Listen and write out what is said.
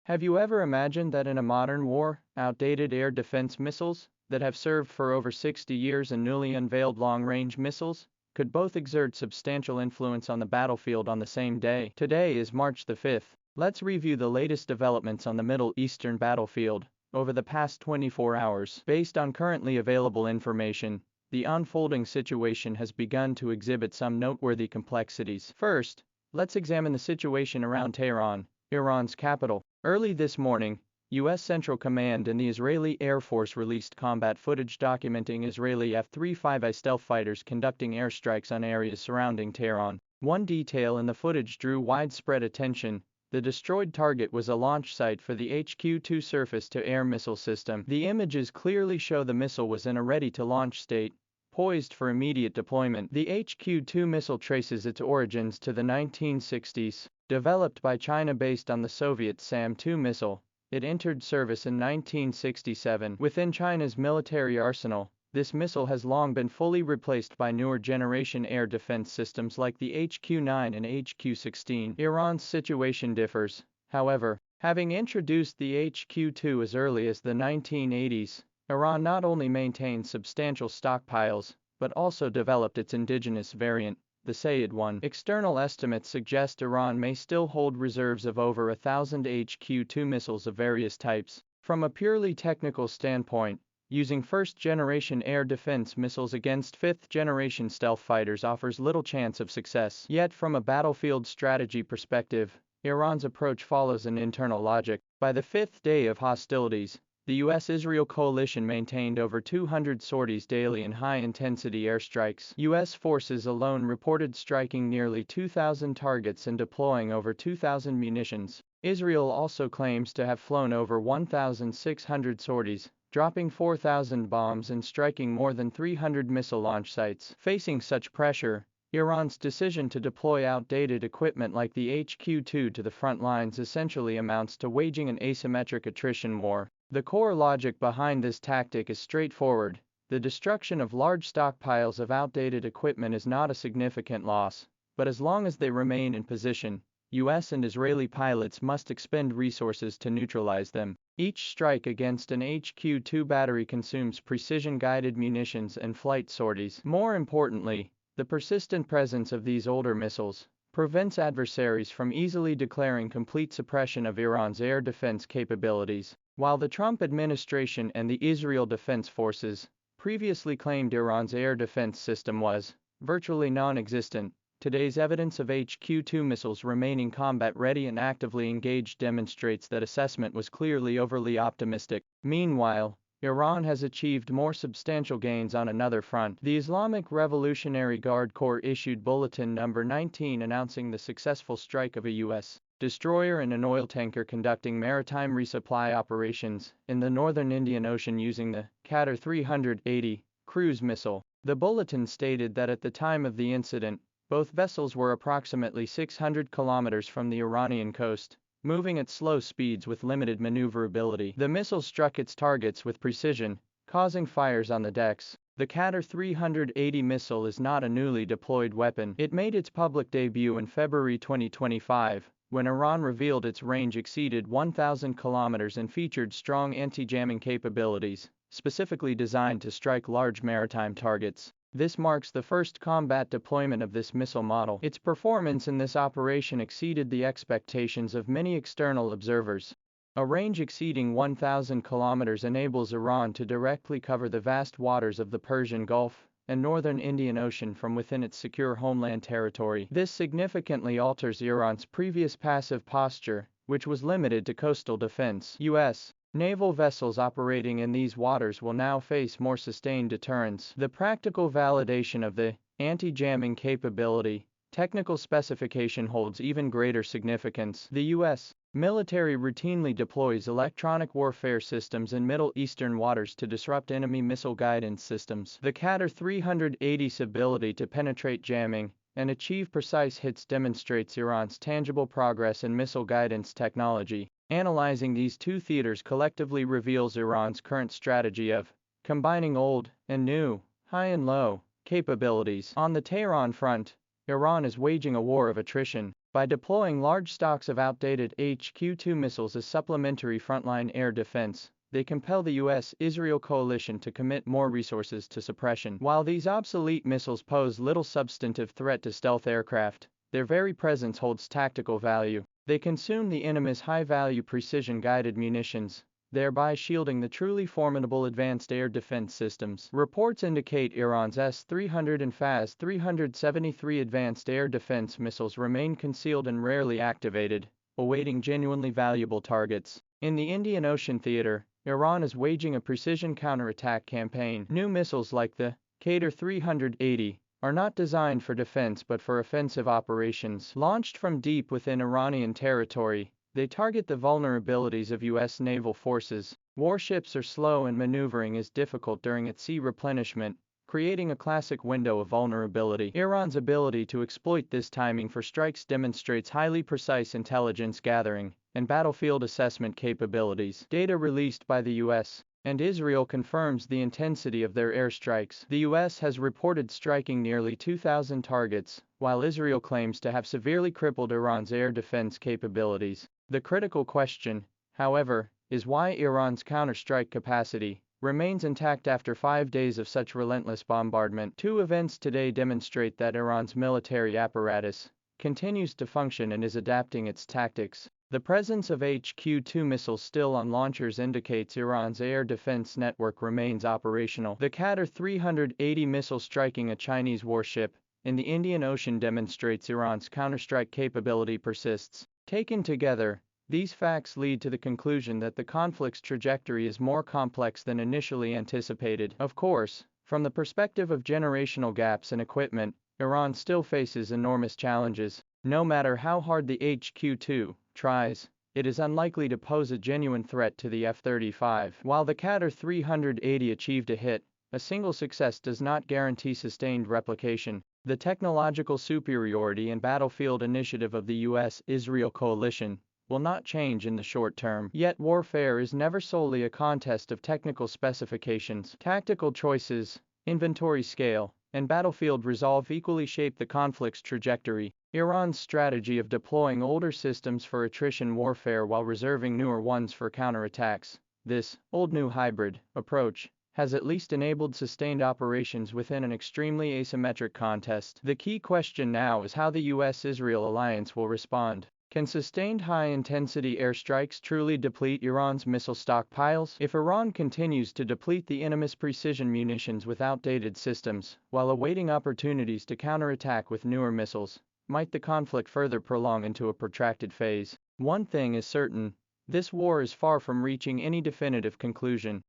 Have you ever imagined that in a modern war, outdated air defense missiles that have served for over 60 years and newly unveiled long-range missiles could both exert substantial influence on the battlefield on the same day? Today is March the 5th. Let's review the latest developments on the Middle Eastern battlefield over the past 24 hours. Based on currently available information, the unfolding situation has begun to exhibit some noteworthy complexities. First, let's examine the situation around Tehran, Iran's capital. Early this morning, U.S. Central Command and the Israeli Air Force released combat footage documenting Israeli F-35 stealth fighters conducting airstrikes on areas surrounding Tehran. One detail in the footage drew widespread attention. The destroyed target was a launch site for the HQ-2 surface-to-air missile system. The images clearly show the missile was in a ready-to-launch state, poised for immediate deployment. The HQ-2 missile traces its origins to the 1960s. Developed by China based on the Soviet SAM-2 missile, it entered service in 1967. Within China's military arsenal, this missile has long been fully replaced by newer generation air defense systems like the HQ-9 and HQ-16. Iran's situation differs, however. Having introduced the HQ-2 as early as the 1980s, Iran not only maintained substantial stockpiles, but also developed its indigenous variant, the Sayed-1. External estimates suggest Iran may still hold reserves of over 1,000 HQ-2 missiles of various types. From a purely technical standpoint, using first-generation air defense missiles against fifth-generation stealth fighters offers little chance of success. Yet from a battlefield strategy perspective, Iran's approach follows an internal logic. By the fifth day of hostilities, the U.S.-Israel coalition maintained over 200 sorties daily in high-intensity airstrikes. U.S. forces alone reported striking nearly 2,000 targets and deploying over 2,000 munitions. Israel also claims to have flown over 1,600 sorties, dropping 4,000 bombs and striking more than 300 missile launch sites. Facing such pressure, Iran's decision to deploy outdated equipment like the HQ-2 to the front lines essentially amounts to waging an asymmetric attrition war. The core logic behind this tactic is straightforward. The destruction of large stockpiles of outdated equipment is not a significant loss, but as long as they remain in position, U.S. and Israeli pilots must expend resources to neutralize them. Each strike against an HQ-2 battery consumes precision-guided munitions and flight sorties. More importantly, the persistent presence of these older missiles prevents adversaries from easily declaring complete suppression of Iran's air defense capabilities. While the Trump administration and the Israel Defense Forces previously claimed Iran's air defense system was virtually non-existent, today's evidence of HQ-2 missiles remaining combat-ready and actively engaged demonstrates that assessment was clearly overly optimistic. Meanwhile, Iran has achieved more substantial gains on another front. The Islamic Revolutionary Guard Corps issued Bulletin No. 19 announcing the successful strike of a U.S. destroyer and an oil tanker conducting maritime resupply operations in the northern Indian Ocean using the Qader-380 cruise missile. The bulletin stated that at the time of the incident, both vessels were approximately 600 kilometers from the Iranian coast, moving at slow speeds with limited maneuverability. The missile struck its targets with precision, causing fires on the decks. The Qader-380 missile is not a newly deployed weapon. It made its public debut in February 2025, when Iran revealed its range exceeded 1,000 kilometers and featured strong anti-jamming capabilities, specifically designed to strike large maritime targets. This marks the first combat deployment of this missile model. Its performance in this operation exceeded the expectations of many external observers. A range exceeding 1,000 kilometers enables Iran to directly cover the vast waters of the Persian Gulf and northern Indian Ocean from within its secure homeland territory. This significantly alters Iran's previous passive posture, which was limited to coastal defense. U.S. naval vessels operating in these waters will now face more sustained deterrence. The practical validation of the anti-jamming capability technical specification holds even greater significance. The U.S. military routinely deploys electronic warfare systems in Middle Eastern waters to disrupt enemy missile guidance systems. The Qader-380's ability to penetrate jamming and achieve precise hits demonstrates Iran's tangible progress in missile guidance technology. Analyzing these two theaters collectively reveals Iran's current strategy of combining old and new, high and low capabilities. On the Tehran front, Iran is waging a war of attrition. By deploying large stocks of outdated HQ-2 missiles as supplementary frontline air defense, they compel the U.S.-Israel coalition to commit more resources to suppression. While these obsolete missiles pose little substantive threat to stealth aircraft, their very presence holds tactical value. They consume the enemy's high-value precision-guided munitions, thereby shielding the truly formidable advanced air defense systems. Reports indicate Iran's S-300 and FAS-373 advanced air defense missiles remain concealed and rarely activated, awaiting genuinely valuable targets. In the Indian Ocean theater, Iran is waging a precision counterattack campaign. New missiles like the Qader-380 are not designed for defense but for offensive operations. Launched from deep within Iranian territory, they target the vulnerabilities of U.S. naval forces. Warships are slow and maneuvering is difficult during at-sea replenishment, creating a classic window of vulnerability. Iran's ability to exploit this timing for strikes demonstrates highly precise intelligence gathering and battlefield assessment capabilities. Data released by the U.S. and Israel confirms the intensity of their airstrikes. The U.S. has reported striking nearly 2,000 targets, while Israel claims to have severely crippled Iran's air defense capabilities. The critical question, however, is why Iran's counterstrike capacity remains intact after 5 days of such relentless bombardment. Two events today demonstrate that Iran's military apparatus continues to function and is adapting its tactics. The presence of HQ-2 missiles still on launchers indicates Iran's air defense network remains operational. The Qader-380 missile striking a Chinese warship in the Indian Ocean demonstrates Iran's counterstrike capability persists. Taken together, these facts lead to the conclusion that the conflict's trajectory is more complex than initially anticipated. Of course, from the perspective of generational gaps in equipment, Iran still faces enormous challenges. No matter how hard the HQ-2 tries, it is unlikely to pose a genuine threat to the F-35. While the Qader-380 achieved a hit, a single success does not guarantee sustained replication. The technological superiority and battlefield initiative of the U.S.-Israel coalition will not change in the short term. Yet warfare is never solely a contest of technical specifications. Tactical choices, inventory scale, and battlefield resolve equally shape the conflict's trajectory. Iran's strategy of deploying older systems for attrition warfare while reserving newer ones for counterattacks, this old-new hybrid approach, has at least enabled sustained operations within an extremely asymmetric contest. The key question now is how the U.S.-Israel alliance will respond. Can sustained high-intensity airstrikes truly deplete Iran's missile stockpiles? If Iran continues to deplete the enemy's precision munitions with outdated systems, while awaiting opportunities to counterattack with newer missiles, might the conflict further prolong into a protracted phase? One thing is certain: this war is far from reaching any definitive conclusion.